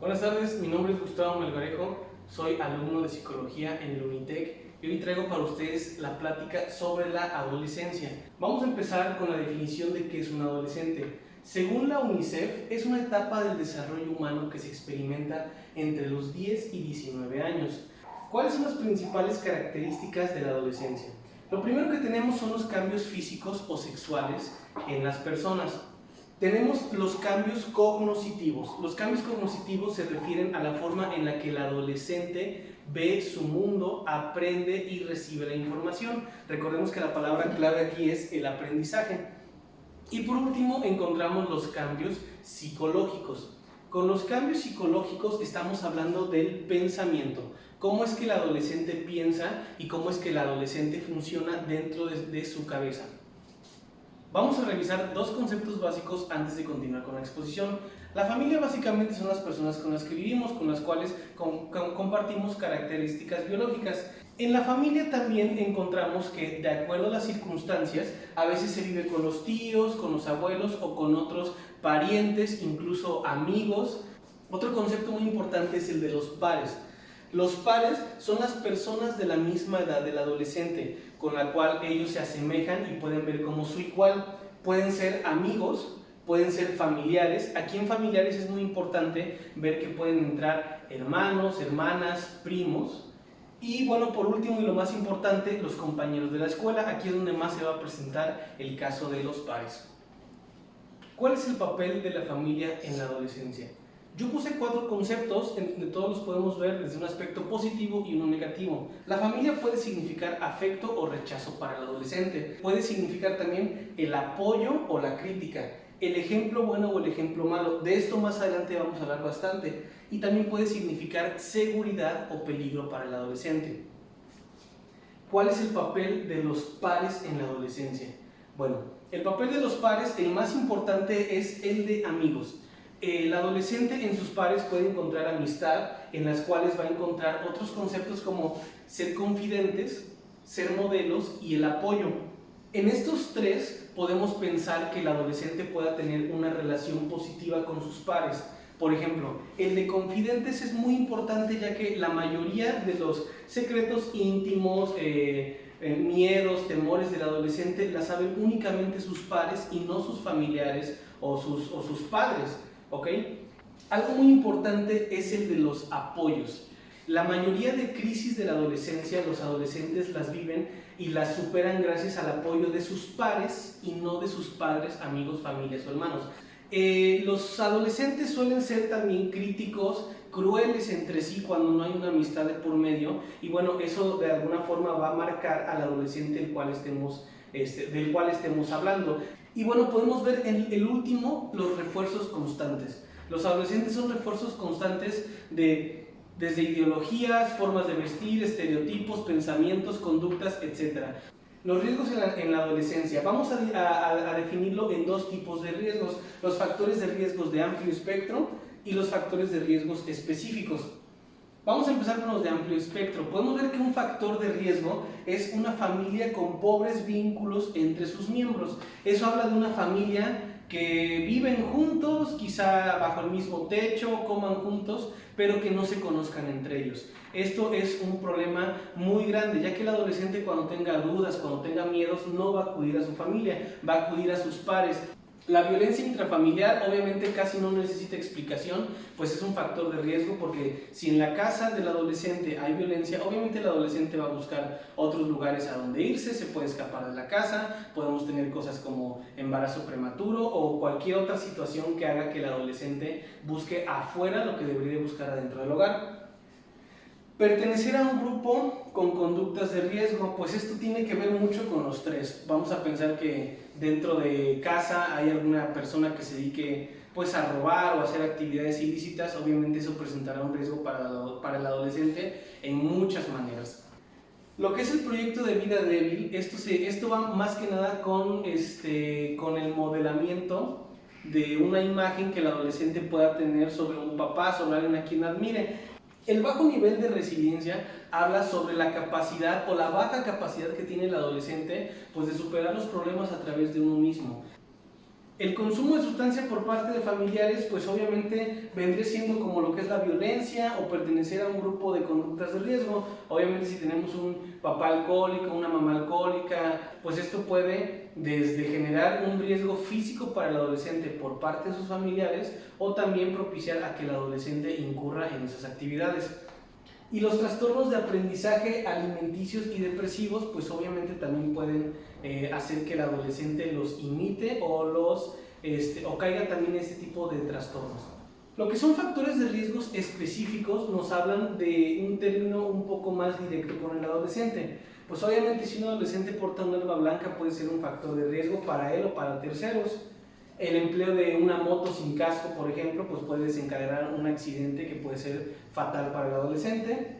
Buenas tardes, mi nombre es Gustavo Melgarejo, soy alumno de Psicología en el Unitec y hoy traigo para ustedes la plática sobre la adolescencia. Vamos a empezar con la definición de qué es un adolescente. Según la UNICEF, es una etapa del desarrollo humano que se experimenta entre los 10 y 19 años. ¿Cuáles son las principales características de la adolescencia? Lo primero que tenemos son los cambios físicos o sexuales en las personas. Tenemos los cambios cognitivos. Los cambios cognitivos se refieren a la forma en la que el adolescente ve su mundo, aprende y recibe la información. Recordemos que la palabra clave aquí es el aprendizaje. Y por último encontramos los cambios psicológicos. Con los cambios psicológicos estamos hablando del pensamiento. Cómo es que el adolescente piensa y cómo es que el adolescente funciona dentro de su cabeza. Vamos a revisar dos conceptos básicos antes de continuar con la exposición. La familia básicamente son las personas con las que vivimos, con las cuales compartimos características biológicas. En la familia también encontramos que, de acuerdo a las circunstancias, a veces se vive con los tíos, con los abuelos o con otros parientes, incluso amigos. Otro concepto muy importante es el de los pares. Los pares son las personas de la misma edad del adolescente, con la cual ellos se asemejan y pueden ver como su igual. Pueden ser amigos, pueden ser familiares. Aquí en familiares es muy importante ver que pueden entrar hermanos, hermanas, primos. Y bueno, por último y lo más importante, los compañeros de la escuela. Aquí es donde más se va a presentar el caso de los pares. ¿Cuál es el papel de la familia en la adolescencia? Yo puse 4 conceptos, entre todos los podemos ver desde un aspecto positivo y uno negativo. La familia puede significar afecto o rechazo para el adolescente. Puede significar también el apoyo o la crítica, el ejemplo bueno o el ejemplo malo. De esto más adelante vamos a hablar bastante. Y también puede significar seguridad o peligro para el adolescente. ¿Cuál es el papel de los pares en la adolescencia? Bueno, el papel de los pares, el más importante es el de amigos. El adolescente en sus pares puede encontrar amistad, en las cuales va a encontrar otros conceptos como ser confidentes, ser modelos y el apoyo. En estos tres podemos pensar que el adolescente pueda tener una relación positiva con sus pares. Por ejemplo, el de confidentes es muy importante, ya que la mayoría de los secretos íntimos, miedos, temores del adolescente la saben únicamente sus pares y no sus familiares o sus padres. ¿Ok? Algo muy importante es el de los apoyos. La mayoría de crisis de la adolescencia, los adolescentes las viven y las superan gracias al apoyo de sus pares y no de sus padres, amigos, familias o hermanos. Los adolescentes suelen ser también críticos, crueles entre sí cuando no hay una amistad de por medio, y bueno, eso de alguna forma va a marcar al adolescente del cual estemos hablando. Y bueno, podemos ver en el último los refuerzos constantes. Los adolescentes son refuerzos constantes desde ideologías, formas de vestir, estereotipos, pensamientos, conductas, etc. Los riesgos en la adolescencia. Vamos a definirlo en 2 tipos de riesgos: los factores de riesgos de amplio espectro y los factores de riesgos específicos. Vamos a empezar con los de amplio espectro. Podemos ver que un factor de riesgo es una familia con pobres vínculos entre sus miembros. Eso habla de una familia que viven juntos, quizá bajo el mismo techo, coman juntos, pero que no se conozcan entre ellos. Esto es un problema muy grande, ya que el adolescente, cuando tenga dudas, cuando tenga miedos, no va a acudir a su familia, va a acudir a sus pares. La violencia intrafamiliar obviamente casi no necesita explicación, pues es un factor de riesgo, porque si en la casa del adolescente hay violencia, obviamente el adolescente va a buscar otros lugares a donde irse, se puede escapar de la casa, podemos tener cosas como embarazo prematuro o cualquier otra situación que haga que el adolescente busque afuera lo que debería buscar adentro del hogar. Pertenecer a un grupo con conductas de riesgo, pues esto tiene que ver mucho con los 3. Vamos a pensar que dentro de casa hay alguna persona que se dedique pues a robar o a hacer actividades ilícitas. Obviamente eso presentará un riesgo para el adolescente en muchas maneras. Lo que es el proyecto de vida débil, esto va más que nada con el modelamiento de una imagen que el adolescente pueda tener sobre un papá, sobre alguien a quien admire. El bajo nivel de resiliencia habla sobre la capacidad o la baja capacidad que tiene el adolescente, pues, de superar los problemas a través de uno mismo. El consumo de sustancia por parte de familiares, pues obviamente vendría siendo como lo que es la violencia o pertenecer a un grupo de conductas de riesgo. Obviamente si tenemos un papá alcohólico, una mamá alcohólica, pues esto puede desde generar un riesgo físico para el adolescente por parte de sus familiares o también propiciar a que el adolescente incurra en esas actividades. Y los trastornos de aprendizaje alimenticios y depresivos, pues obviamente también pueden hacer que el adolescente los imite o caiga también en este tipo de trastornos. Lo que son factores de riesgos específicos nos hablan de un término un poco más directo con el adolescente. Pues obviamente si un adolescente porta una arma blanca puede ser un factor de riesgo para él o para terceros. El empleo de una moto sin casco, por ejemplo, pues puede desencadenar un accidente que puede ser fatal para el adolescente.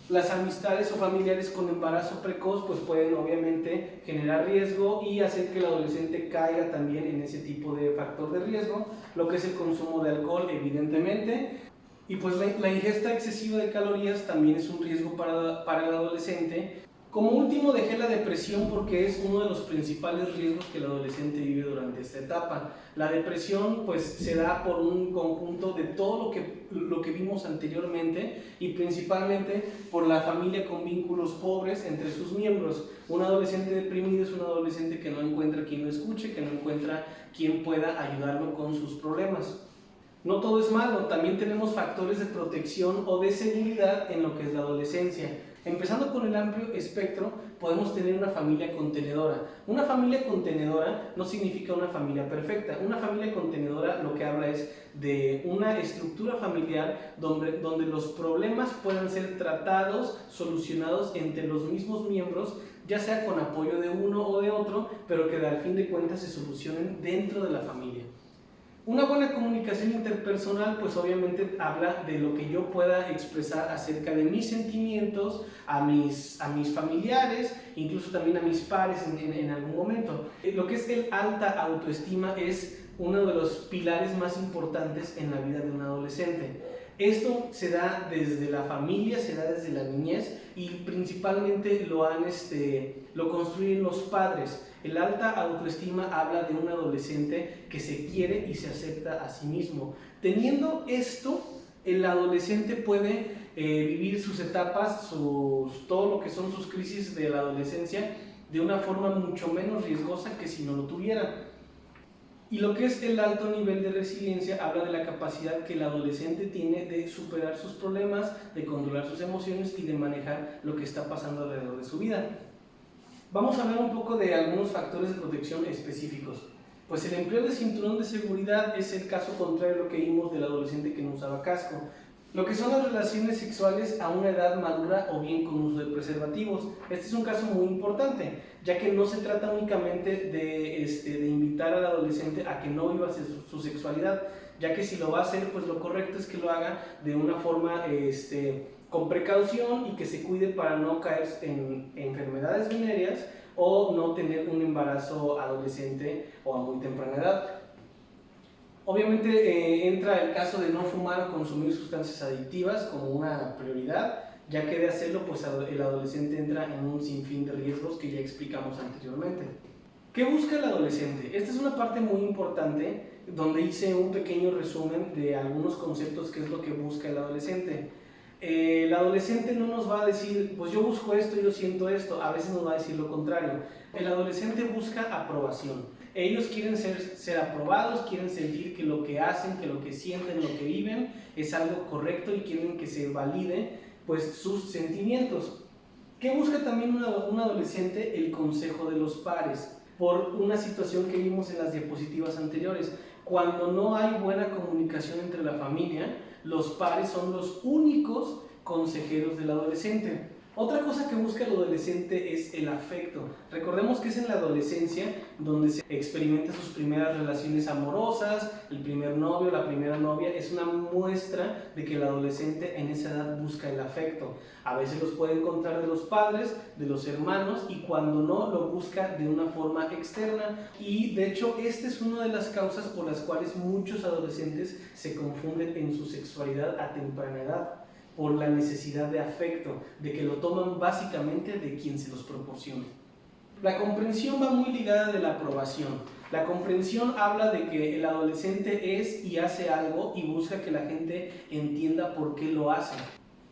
Las amistades o familiares con embarazo precoz pues pueden obviamente generar riesgo y hacer que el adolescente caiga también en ese tipo de factor de riesgo, lo que es el consumo de alcohol evidentemente. Y pues la ingesta excesiva de calorías también es un riesgo para el adolescente. Como último dejé la depresión porque es uno de los principales riesgos que el adolescente vive durante esta etapa. La depresión pues se da por un conjunto de todo lo que vimos anteriormente y principalmente por la familia con vínculos pobres entre sus miembros. Un adolescente deprimido es un adolescente que no encuentra quien lo escuche, que no encuentra quien pueda ayudarlo con sus problemas. No todo es malo, también tenemos factores de protección o de seguridad en lo que es la adolescencia. Empezando con el amplio espectro, podemos tener una familia contenedora. Una familia contenedora no significa una familia perfecta. Una familia contenedora lo que habla es de una estructura familiar donde los problemas puedan ser tratados, solucionados entre los mismos miembros, ya sea con apoyo de uno o de otro, pero que al fin de cuentas se solucionen dentro de la familia. Una buena comunicación interpersonal pues obviamente habla de lo que yo pueda expresar acerca de mis sentimientos a mis familiares, incluso también a mis pares en algún momento. Lo que es el alta autoestima es uno de los pilares más importantes en la vida de un adolescente. Esto se da desde la familia, se da desde la niñez y principalmente lo construyen los padres. El alta autoestima habla de un adolescente que se quiere y se acepta a sí mismo. Teniendo esto, el adolescente puede vivir sus etapas, todo lo que son sus crisis de la adolescencia de una forma mucho menos riesgosa que si no lo tuviera. Y lo que es el alto nivel de resiliencia habla de la capacidad que el adolescente tiene de superar sus problemas, de controlar sus emociones y de manejar lo que está pasando alrededor de su vida. Vamos a hablar un poco de algunos factores de protección específicos. Pues el empleo de cinturón de seguridad es el caso contrario a lo que vimos del adolescente que no usaba casco. Lo que son las relaciones sexuales a una edad madura o bien con uso de preservativos. Este es un caso muy importante, ya que no se trata únicamente de invitar al adolescente a que no viva su sexualidad, ya que si lo va a hacer, pues lo correcto es que lo haga de una forma con precaución y que se cuide para no caer en enfermedades venéreas o no tener un embarazo adolescente o a muy temprana edad. Obviamente entra el caso de no fumar o consumir sustancias adictivas como una prioridad, ya que de hacerlo pues el adolescente entra en un sinfín de riesgos que ya explicamos anteriormente. ¿Qué busca el adolescente? Esta es una parte muy importante donde hice un pequeño resumen de algunos conceptos que es lo que busca el adolescente. El adolescente no nos va a decir, pues yo busco esto, yo siento esto, a veces nos va a decir lo contrario. El adolescente busca aprobación. Ellos quieren ser aprobados, quieren sentir que lo que hacen, que lo que sienten, lo que viven es algo correcto y quieren que se valide pues, sus sentimientos. ¿Qué busca también un adolescente? El consejo de los pares, por una situación que vimos en las diapositivas anteriores. Cuando no hay buena comunicación entre la familia, los pares son los únicos consejeros del adolescente. Otra cosa que busca el adolescente es el afecto. Recordemos que es en la adolescencia donde se experimenta sus primeras relaciones amorosas, el primer novio, la primera novia. Es una muestra de que el adolescente en esa edad busca el afecto. A veces los puede encontrar de los padres, de los hermanos, y cuando no, lo busca de una forma externa. Y de hecho, esta es una de las causas por las cuales muchos adolescentes se confunden en su sexualidad a temprana edad, por la necesidad de afecto, de que lo toman básicamente de quien se los proporciona. La comprensión va muy ligada de la aprobación. La comprensión habla de que el adolescente es y hace algo y busca que la gente entienda por qué lo hace.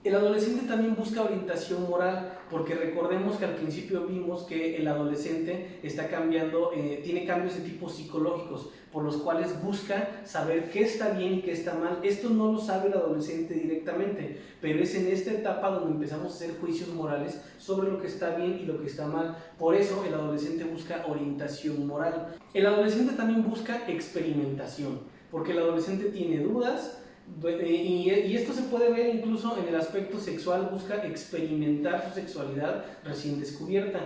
El adolescente también busca orientación moral, porque recordemos que al principio vimos que el adolescente está cambiando, tiene cambios de tipo psicológicos, por los cuales busca saber qué está bien y qué está mal. Esto no lo sabe el adolescente directamente, pero es en esta etapa donde empezamos a hacer juicios morales sobre lo que está bien y lo que está mal. Por eso el adolescente busca orientación moral. El adolescente también busca experimentación, porque el adolescente tiene dudas, y esto se puede ver incluso en el aspecto sexual, busca experimentar su sexualidad recién descubierta.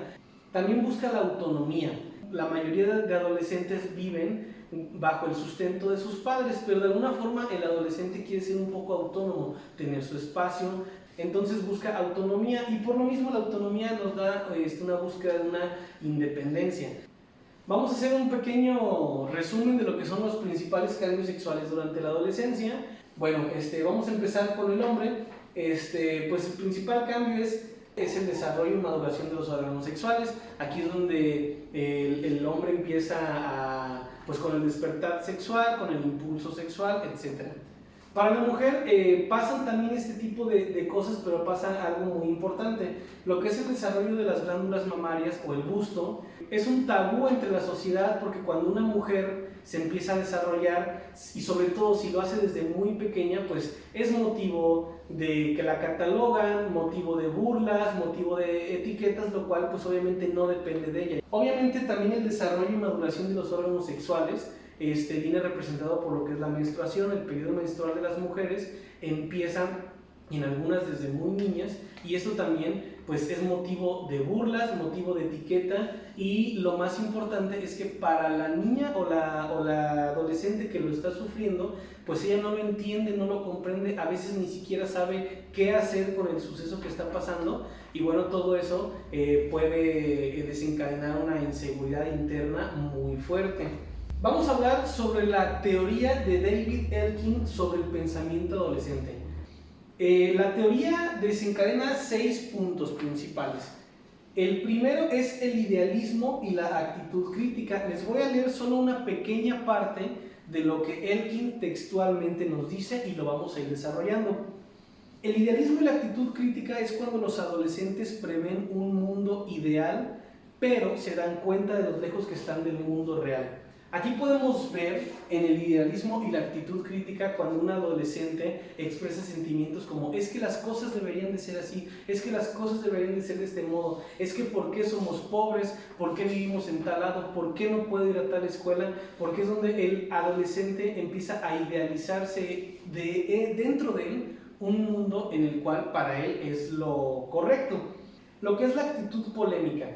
También busca la autonomía. La mayoría de adolescentes viven bajo el sustento de sus padres, pero de alguna forma el adolescente quiere ser un poco autónomo, tener su espacio, entonces busca autonomía, y por lo mismo la autonomía nos da una búsqueda de una independencia. Vamos a hacer un pequeño resumen de lo que son los principales cambios sexuales durante la adolescencia. Bueno, vamos a empezar con el hombre. Pues el principal cambio es el desarrollo y maduración de los órganos sexuales. Aquí es donde el hombre empieza pues con el despertar sexual, con el impulso sexual, etc. Para la mujer pasan también este tipo de cosas, pero pasa algo muy importante. Lo que es el desarrollo de las glándulas mamarias o el busto es un tabú entre la sociedad, porque cuando una mujer se empieza a desarrollar, y sobre todo si lo hace desde muy pequeña, pues es motivo de que la catalogan, motivo de burlas, motivo de etiquetas, lo cual pues obviamente no depende de ella. Obviamente también el desarrollo y maduración de los órganos sexuales viene representado por lo que es la menstruación. El periodo menstrual de las mujeres empieza en algunas desde muy niñas, y esto también pues es motivo de burlas, motivo de etiqueta, y lo más importante es que para la niña o la adolescente que lo está sufriendo, pues ella no lo entiende, no lo comprende, a veces ni siquiera sabe qué hacer con el suceso que está pasando, y bueno, todo eso puede desencadenar una inseguridad interna muy fuerte. Vamos a hablar sobre la teoría de David Elkin sobre el pensamiento adolescente. La teoría desencadena 6 puntos principales. El primero es el idealismo y la actitud crítica. Les voy a leer solo una pequeña parte de lo que Elkin textualmente nos dice y lo vamos a ir desarrollando. El idealismo y la actitud crítica es cuando los adolescentes prevén un mundo ideal, pero se dan cuenta de los lejos que están del mundo real. Aquí podemos ver en el idealismo y la actitud crítica cuando un adolescente expresa sentimientos como: es que las cosas deberían de ser así, es que las cosas deberían de ser de este modo, es que ¿por qué somos pobres? ¿Por qué vivimos en tal lado? ¿Por qué no puedo ir a tal escuela? Porque es donde el adolescente empieza a idealizarse dentro de él un mundo en el cual para él es lo correcto. Lo que es la actitud polémica: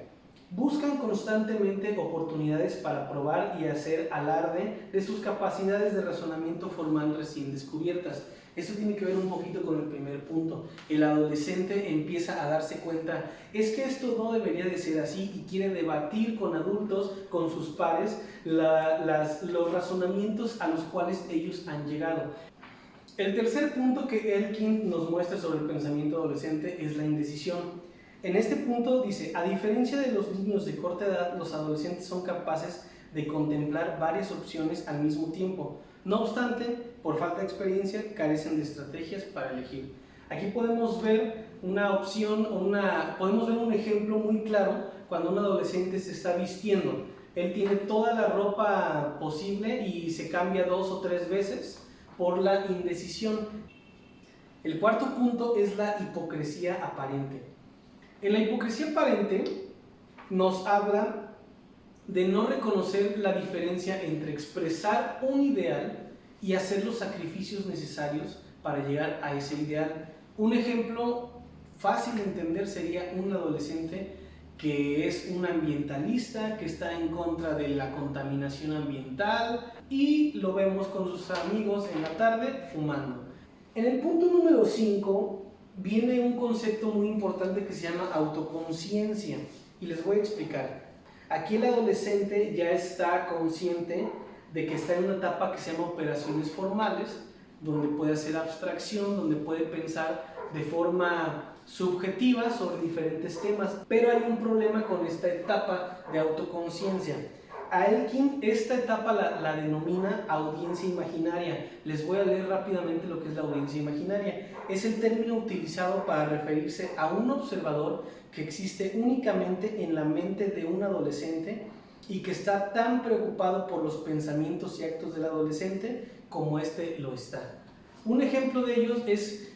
buscan constantemente oportunidades para probar y hacer alarde de sus capacidades de razonamiento formal recién descubiertas. Esto tiene que ver un poquito con el primer punto. El adolescente empieza a darse cuenta: es que esto no debería de ser así, y quiere debatir con adultos, con sus pares, los razonamientos a los cuales ellos han llegado. El tercer punto que Elkin nos muestra sobre el pensamiento adolescente es la indecisión. En este punto dice: a diferencia de los niños de corta edad, los adolescentes son capaces de contemplar varias opciones al mismo tiempo. No obstante, por falta de experiencia, carecen de estrategias para elegir. Aquí podemos ver una opción, podemos ver un ejemplo muy claro cuando un adolescente se está vistiendo. Él tiene toda la ropa posible y se cambia 2 o 3 veces por la indecisión. El cuarto punto es la hipocresía aparente. En la hipocresía aparente nos habla de no reconocer la diferencia entre expresar un ideal y hacer los sacrificios necesarios para llegar a ese ideal. Un ejemplo fácil de entender sería un adolescente que es un ambientalista, que está en contra de la contaminación ambiental, y lo vemos con sus amigos en la tarde fumando. En el punto número 5 viene un concepto muy importante que se llama autoconciencia, y les voy a explicar. Aquí el adolescente ya está consciente de que está en una etapa que se llama operaciones formales, donde puede hacer abstracción, donde puede pensar de forma subjetiva sobre diferentes temas, pero hay un problema con esta etapa de autoconciencia. A Elkin esta etapa la denomina audiencia imaginaria. Les voy a leer rápidamente lo que es la audiencia imaginaria. Es el término utilizado para referirse a un observador que existe únicamente en la mente de un adolescente y que está tan preocupado por los pensamientos y actos del adolescente como éste lo está. Un ejemplo de ellos es: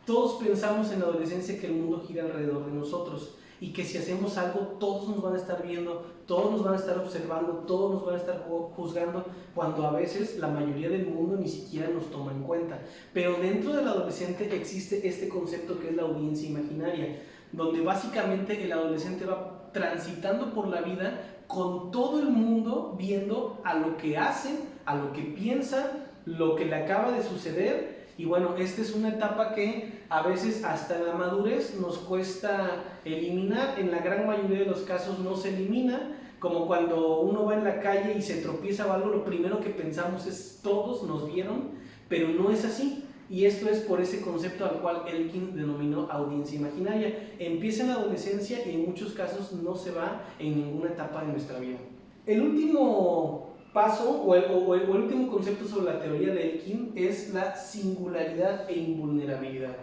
todos pensamos en la adolescencia que el mundo gira alrededor de nosotros y que si hacemos algo todos nos van a estar viendo, todos nos van a estar observando, todos nos van a estar juzgando, cuando a veces la mayoría del mundo ni siquiera nos toma en cuenta. Pero dentro del adolescente existe este concepto que es la audiencia imaginaria, donde básicamente el adolescente va transitando por la vida con todo el mundo viendo a lo que hace, a lo que piensa, lo que le acaba de suceder. Y bueno, esta es una etapa que a veces hasta en la madurez nos cuesta eliminar. En la gran mayoría de los casos no se elimina, como cuando uno va en la calle y se tropieza o algo, lo primero que pensamos es todos nos vieron, pero no es así. Y esto es por ese concepto al cual Elkin denominó audiencia imaginaria. Empieza en la adolescencia y en muchos casos no se va en ninguna etapa de nuestra vida. El último paso o el último concepto sobre la teoría de Elkin es la singularidad e invulnerabilidad.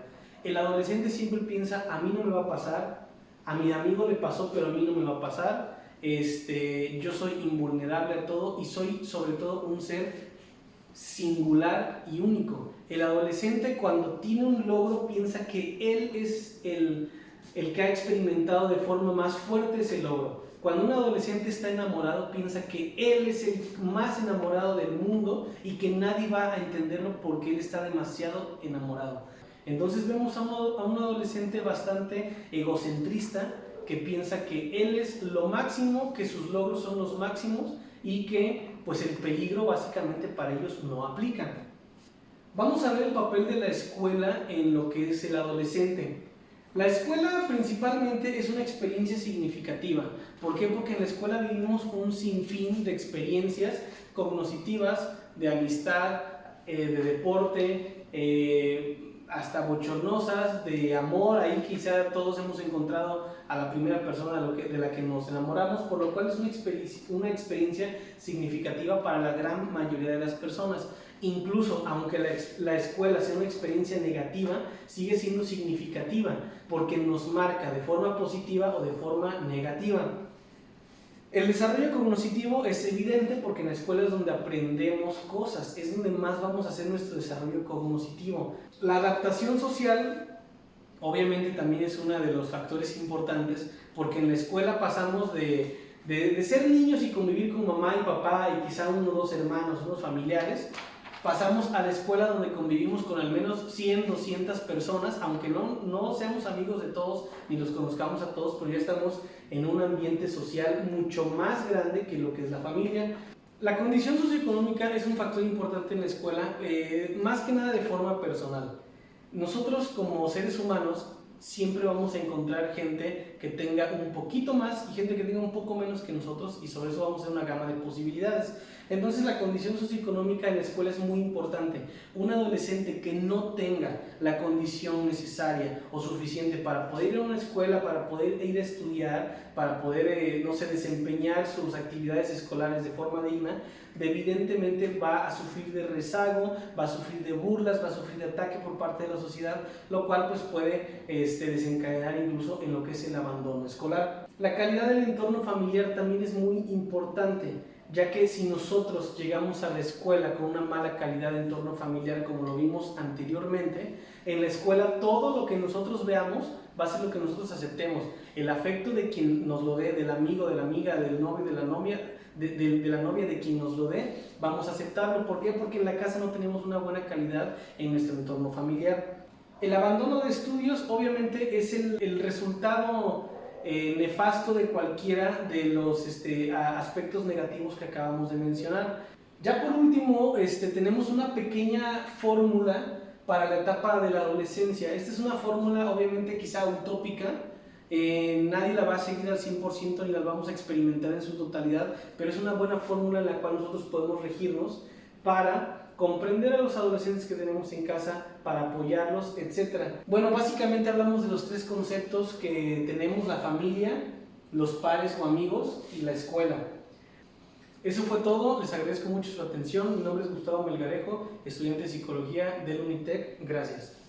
El adolescente siempre piensa: a mí no me va a pasar, a mi amigo le pasó pero a mí no me va a pasar, yo soy invulnerable a todo y soy sobre todo un ser singular y único. El adolescente, cuando tiene un logro, piensa que él es el que ha experimentado de forma más fuerte ese logro. Cuando un adolescente está enamorado, piensa que él es el más enamorado del mundo y que nadie va a entenderlo porque él está demasiado enamorado. Entonces vemos a un adolescente bastante egocentrista que piensa que él es lo máximo, que sus logros son los máximos y que pues el peligro básicamente para ellos no aplica. Vamos a ver el papel de la escuela en lo que es el adolescente. La escuela principalmente es una experiencia significativa. ¿Por qué? Porque en la escuela vivimos un sinfín de experiencias cognitivas, de amistad, de deporte, hasta bochornosas, de amor. Ahí quizá todos hemos encontrado a la primera persona de la que nos enamoramos, por lo cual es una experiencia significativa para la gran mayoría de las personas. Incluso aunque la escuela sea una experiencia negativa, sigue siendo significativa porque nos marca de forma positiva o de forma negativa. El desarrollo cognitivo es evidente porque en la escuela es donde aprendemos cosas, es donde más vamos a hacer nuestro desarrollo cognitivo. La adaptación social obviamente también es uno de los factores importantes, porque en la escuela pasamos de ser niños y convivir con mamá y papá y quizá uno o dos hermanos, unos familiares, pasamos a la escuela donde convivimos con al menos 100, 200 personas, aunque no seamos amigos de todos ni los conozcamos a todos, pero ya estamos en un ambiente social mucho más grande que lo que es la familia. La condición socioeconómica es un factor importante en la escuela, más que nada de forma personal. Nosotros como seres humanos siempre vamos a encontrar gente que tenga un poquito más y gente que tenga un poco menos que nosotros, y sobre eso vamos a hacer una gama de posibilidades. Entonces la condición socioeconómica en la escuela es muy importante. Un adolescente que no tenga la condición necesaria o suficiente para poder ir a una escuela, para poder ir a estudiar, para poder, desempeñar sus actividades escolares de forma digna, evidentemente va a sufrir de rezago, va a sufrir de burlas, va a sufrir de ataque por parte de la sociedad, lo cual pues puede desencadenar incluso en lo que es el abandono escolar. La calidad del entorno familiar también es muy importante, ya que si nosotros llegamos a la escuela con una mala calidad de entorno familiar, como lo vimos anteriormente, en la escuela todo lo que nosotros veamos va a ser lo que nosotros aceptemos. El afecto de quien nos lo dé, del amigo, de la amiga, del novio, de la novia, de la novia de quien nos lo dé, vamos a aceptarlo. ¿Por qué? Porque en la casa no tenemos una buena calidad en nuestro entorno familiar. El abandono de estudios obviamente es el resultado nefasto de cualquiera de los aspectos negativos que acabamos de mencionar. Ya por último, tenemos una pequeña fórmula para la etapa de la adolescencia. Esta es una fórmula obviamente quizá utópica, nadie la va a seguir al 100% ni la vamos a experimentar en su totalidad, pero es una buena fórmula en la cual nosotros podemos regirnos para comprender a los adolescentes que tenemos en casa, para apoyarlos, etc. Bueno, básicamente hablamos de los tres conceptos que tenemos: la familia, los pares o amigos y la escuela. Eso fue todo, les agradezco mucho su atención. Mi nombre es Gustavo Melgarejo, estudiante de Psicología del Unitec. Gracias.